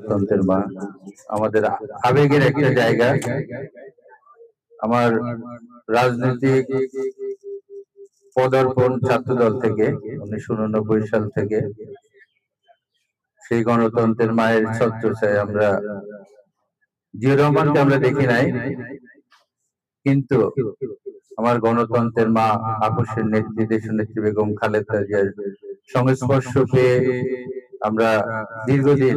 গণতন্ত্রের মা, আমাদের আবেগের একটা জায়গা। আমার রাজনৈতিক পদার্পণ ছাত্রদল থেকে 1989 সাল থেকে সেই গণতন্ত্রের মায়ের ছত্রছায়ায় আমরা জিয়াউর রহমানকে আমরা দেখি নাই, কিন্তু আমার গণতন্ত্রের মা আপসের নেত্রী দেশনেত্রী বেগম খালেদা জিয়ার সংস্পর্শ পেয়ে আমরা দীর্ঘদিন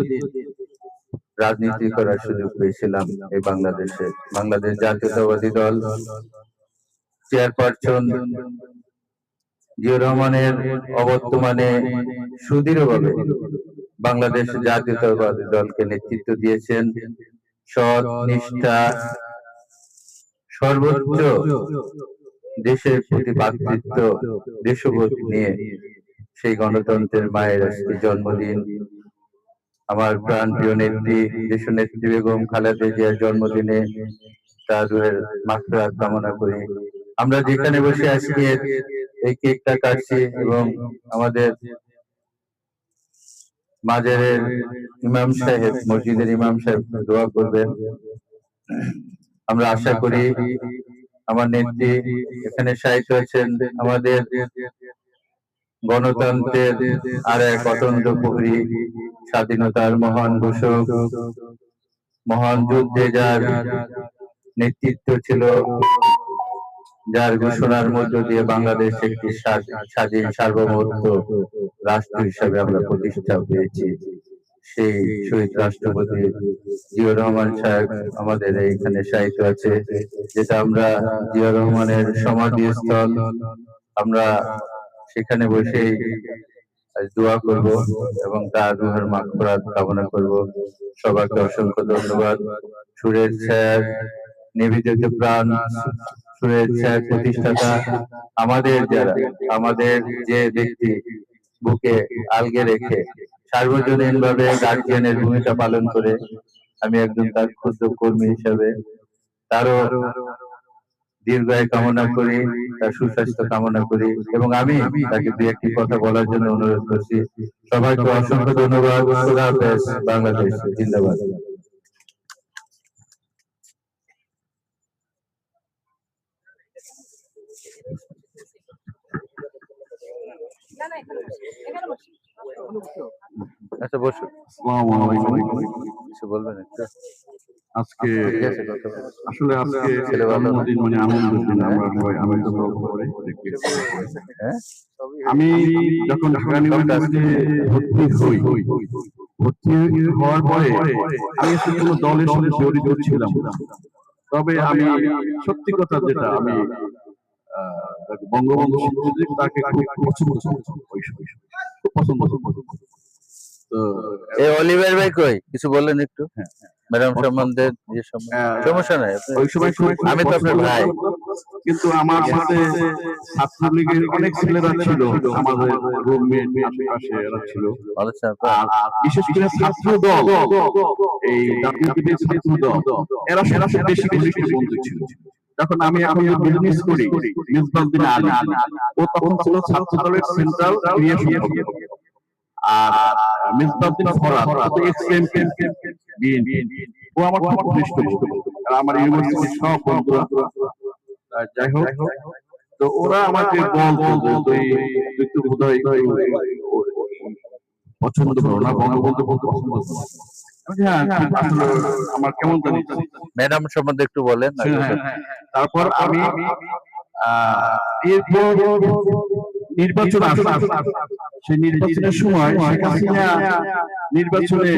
রাজনীতি করার সুযোগ পেয়েছিলাম এই বাংলাদেশে। বাংলাদেশ জাতীয়তাবাদী দল চেয়ারপারসন জিয়াউর রহমানের অবর্তমানে সুদৃঢ়ভাবে বাংলাদেশ জাতীয়তাবাদী দলকে নেতৃত্ব দিয়েছেন। সৎ, নিষ্ঠা, সর্বোচ্চ দেশের প্রতি ভ্রাতৃত্ব, দেশবোধ নিয়ে সেই গণতন্ত্রের মায়ের আজকে জন্মদিন। আমার প্রাণপ্রিয় নেত্রী দেশনেত্রী বেগম খালেদা জিয়ার জন্মদিনে তার রুহের মাগফিরাত কামনা করি। আমরা যেখানে বসে আজকে এই কেকটা কাটছি এবং আমাদের মাজারের ইমাম সাহেব, মসজিদের ইমাম সাহেব দোয়া করবেন। আমরা আশা করি আমার নেত্রী এখানে শায়িত আছেন, আমাদের গণতন্ত্রের আর এক অতন্দ্র প্রহরী, স্বাধীনতার মহান ঘোষক, মহান যুদ্ধে যার নেতৃত্ব ছিল, যার ঘোষণার মধ্য দিয়ে বাংলাদেশ একটি স্বাধীন সার্বভৌম রাষ্ট্র হিসাবে আমরা প্রতিষ্ঠা পেয়েছি, সেই শহীদ রাষ্ট্রপতি জিয়াউর রহমান সাহেব আমাদের এইখানে শায়িত আছে, যেটা আমরা জিয়াউর রহমানের সমাধিস্থল। আমরা সেখানে বসেই দোয়া করব এবং তার রুহের মাগফিরাত কামনা করব। সবাইকে অসংখ্য ধন্যবাদ। সুরের ছায়ার নিবেদিত প্রাণ, সুরের ছায়ার প্রতিষ্ঠাতা আমাদের আমাদের যে ব্যক্তি বুকে আলগে রেখে সার্বজনীনভাবে গার্জিয়ানের ভূমিকা পালন করে, আমি একজন তার ক্ষুদ্র কর্মী হিসাবে তারও দীর্ঘায়ু কামনা করি, তার সুস্বাস্থ্য কামনা করি এবং আমি তাকে দু একটি কথা বলার জন্য অনুরোধ করছি। সবাইকে অসংখ্য ধন্যবাদ। খোদা হাফেজ। বাংলাদেশ জিন্দাবাদ। আচ্ছা বসুন। কিছু বলবেন একটু? আজকে আসলে আজকে জন্মদিন মানে আনন্দের দিন, আমরা সবাই আনন্দ করে। আমি যখন ঢাকা ইউনিভার্সিটিতে ভর্তি হওয়ার পরে আমি কোনো দলের সাথে জড়িত ছিলাম, তবে আমি সত্যি কথা যেটা আমি বঙ্গবন্ধু তাকে খুব পছন্দ তো এই অলিভার ভাই কই কিছু বললেন একটু ম্যাডাম সম্বন্ধে? সমস্যা নাই, ওই সময় আমি তো আপনার ভাই, কিন্তু আমার সাথে ছাত্রলীগের অনেক ছেলেরা ছিল, আমাদের রুমমেট আশেপাশে এরা ছিল, বিশেষ করে ছাত্র দল, এই জাতীয়তাবাদী ছাত্র দল, এরা সবচেয়ে বেশি ঘনিষ্ঠ বন্ধু ছিল। যখন আমি এখন বিজনেস করি, মিসবাউদ্দিন আলী, ও তখন ছিল ছাত্র দলের সেন্ট্রাল ক্রিয়েশন, আর মিসবাউদ্দিন ফরাদ এক্স-এমপি বিএনপি, ও আমার খুব ঘনিষ্ঠ বন্ধু, আমার ইউনিভার্সিটির সব বন্ধুরা। যাই হোক, তো ওরা আমাকে বলতো তুই তো বোধহয় পছন্দ করো না, বঙ্গবন্ধু পছন্দ করো। হ্যাঁ, আমার কেমন জানি ম্যাডাম সম্বন্ধে একটু বলেন। তারপর আমি এরপর নির্বাচন আসা, সেই নির্বাচনের সময় শেখ হাসিনা নির্বাচনে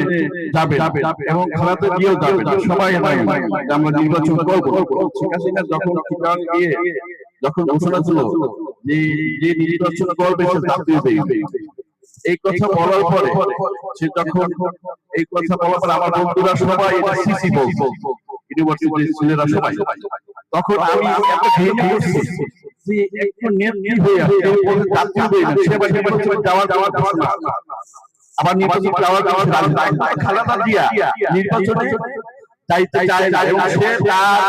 যাবে এবং খালাদা জিয়াও যাবে, সবাই আমরা নির্বাচন করবো। শেখ হাসিনা যখন গিয়ে যখন ঘোষণা ছিল যে নির্বাচন করবে সে জাতীয় দেবে, এই কথা বলার পরে সে যখন এই কথা বলার পর আমার বন্ধুরা সবাই সিসি বলতো, ইউনিভার্সিটির ছেলেরা সবাই, তখন আমি একটা ভেঙে পড়ছি যে একটু নেত্রী হয়ে জাতীয় দেবে, সেবার যাওয়ার ঘোষণা, আবার নির্বাচন যাওয়ার খালেদা জিয়া নির্বাচনে চাইতে চায় না, এবং সে তার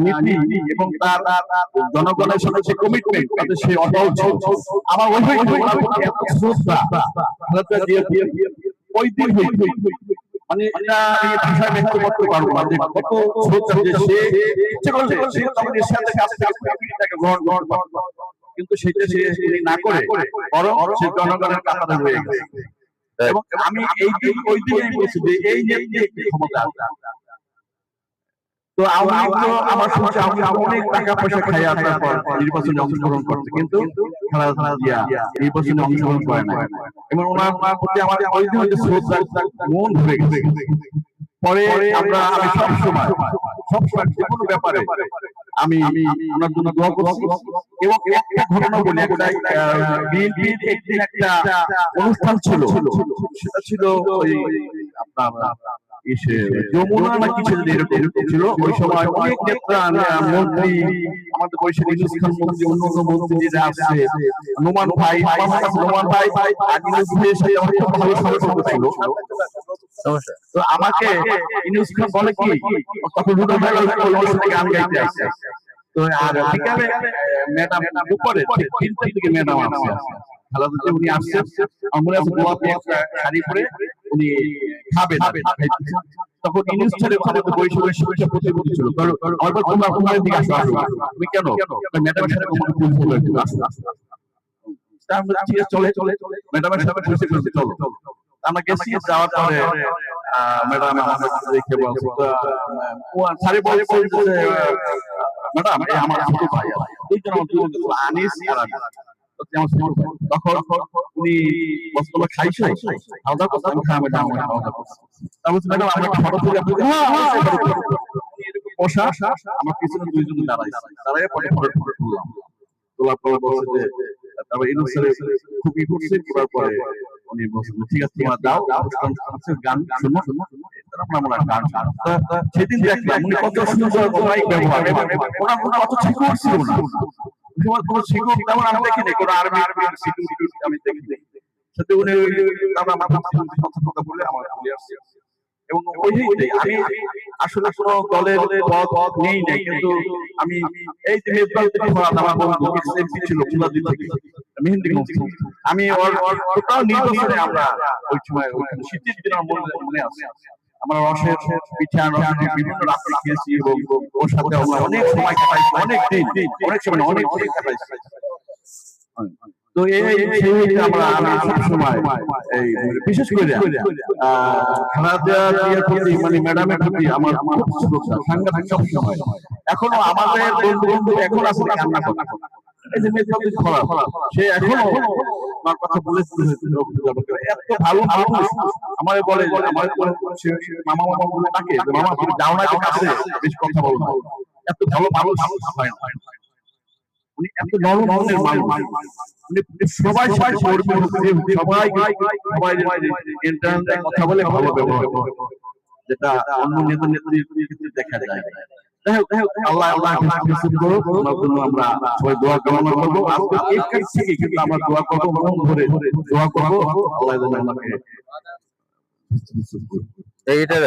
নীতি এবং তার জনগণের সাথে যে কমিটমেন্ট, তাতে সে অটল ছিল। আমার ওই শ্রদ্ধা খালেদা জিয়া ওই দিন মানে এটা আমি ভাষায় ব্যক্ত করতে পারবো না যে কত শ্রদ্ধা, যে সে ইচ্ছে করলে সে তখন এর সাথে কাছ থেকে পৃথিবীটাকে গ্রহণ করতে পারতো, কিন্তু সেটা সে তিনি না করে বরং সে জনগণের কাতারে রয়ে গেছে। এবং আমি এই দিন ওই দিনই বলছি যে এই যে একটি ক্ষমতা আছে। তো আওয়ামী লীগ তো আমার শুনছি অনেক টাকা পয়সা খাইয়া তারপর নির্বাচনে অংশগ্রহণ করছে, কিন্তু খালেদা জিয়া নির্বাচনে অংশগ্রহণ করে না। এবং ওনার প্রতি আমার ওই দিন যে শ্রদ্ধা মন ভরে গেছে। পরে আমি সবসময় যে কোনো ব্যাপারে আমি ওনার জন্য দোয়া করছি। এবং একটা ঘটনা বলি, একটা বিএনপির একদিন একটা অনুষ্ঠান ছিল, সেটা ছিল ওই আপনার যমুনা না কিছু এরকম ছিল। ওই সময় অনেক নেতা মন্ত্রী, আমাদের বৈশাখ ইউনুস খান মন্ত্রী, অন্য অন্য মন্ত্রীরা আসছে, নোমান ভাই, নোমান ভাই ভালো সম্পর্ক ছিল। তো আমাকে ইউনুস খান বলে কি, তখন রুদা ভাই গান গাইতে আসছে। তো আর বিকালে ম্যাডাম উপরে 3টার দিকে ম্যাডাম আসছে, খালেদা উনি আসছে, আমরা গোলাপি একটা শাড়ি পরে উনি খাবেন। তখন ইউনুস ছেড়ে বৈশাখের শিক্ষা প্রতিনিধি ছিল, অল্প তোমরা তোমার দিকে আসো, তুমি কেন ম্যাডামের সাথে তোমাকে পরিচয় করে দিল, আসো চলে চলে ম্যাডামের সাথে পরিচয় করতে চলো। আমরা গেছি, যাওয়ার পরে ম্যাডাম আমাদের দেখে বলছে, স্যারে বলছে ম্যাডাম আমার ছোট ভাই, দুইজন আমার ছোট আনিস আর আমি। তখন উনি বস্তুটা খাইছে, খাওয়া দাওয়া করতে খাওয়া ম্যাডাম খাওয়া দাওয়া করছে। তারপর ম্যাডাম আমরা একটা ফটো তুলে বসা, আমার পিছনে দুইজন দাঁড়াইছে, দাঁড়াইয়ে পরে ফটো তুললাম। তোলার পরে বলছে যে তারপর ইউনুস স্যার খুব ই করছে, করার পরে উনি বলছেন ঠিক আছে তোমরা দাও, গান শুনো, আমরা গান সেদিন দেখলাম উনি কত সুন্দর ব্যবহার, ওনার কোনো অত শিক্ষক ছিল না, কোনো শিক্ষক তেমন আমি দেখিনি, কোনো আর্মি সিকিউরিটি আমি দেখিনি। সাথে উনি কথা বলে আমার চলে আসছে। এবং আমি আসলে কোনো দলের পদ নেই নাই, কিন্তু আমি এই যে আমার বন্ধু ছিল চুলাদি থেকে মেহেন্দিগঞ্জ, আমি টোটাল নির্বাচনে আমরা ওই সময় শীতের দিন আমার মনে আছে, আমরা রসের পিঠা বিভিন্ন রাস্তা খেয়েছি এবং ওর সাথে আমরা অনেক সময় কাটাইছি, অনেক দিন অনেক সময় অনেক কাটাইছি। তো এই আমরা সবসময় এই বিশেষ করে খালেদা জিয়ার প্রতি মানে ম্যাডামের প্রতি আমার সাংঘাতিক সবসময়। এখনো আমাদের বন্ধু এখন আছে কান্না করে, এই যে মেয়ে খরা সে এখনো আমার কথা বলেছে, এত ভালো মানুষ আমার বলে, আমার মামা মামা বলে তাকে মামা তুমি যাও না কাছে বেশ কথা বলো না, এত ভালো মানুষ হয় না। উনি এত নরম মনের মানুষ, সবাই ইন্টারনেটে কথা বলে ভালো ব্যবহার, যেটা অন্য নেতা নেত্রীর ক্ষেত্রে দেখা যায়। আল্লাহ আমরা সবাই দোয়া কামনা করবো, এই কাছ থেকে কিন্তু আমরা দোয়া করবো, মন ভরে দোয়া করবো, আল্লাহ আমাকে এইটা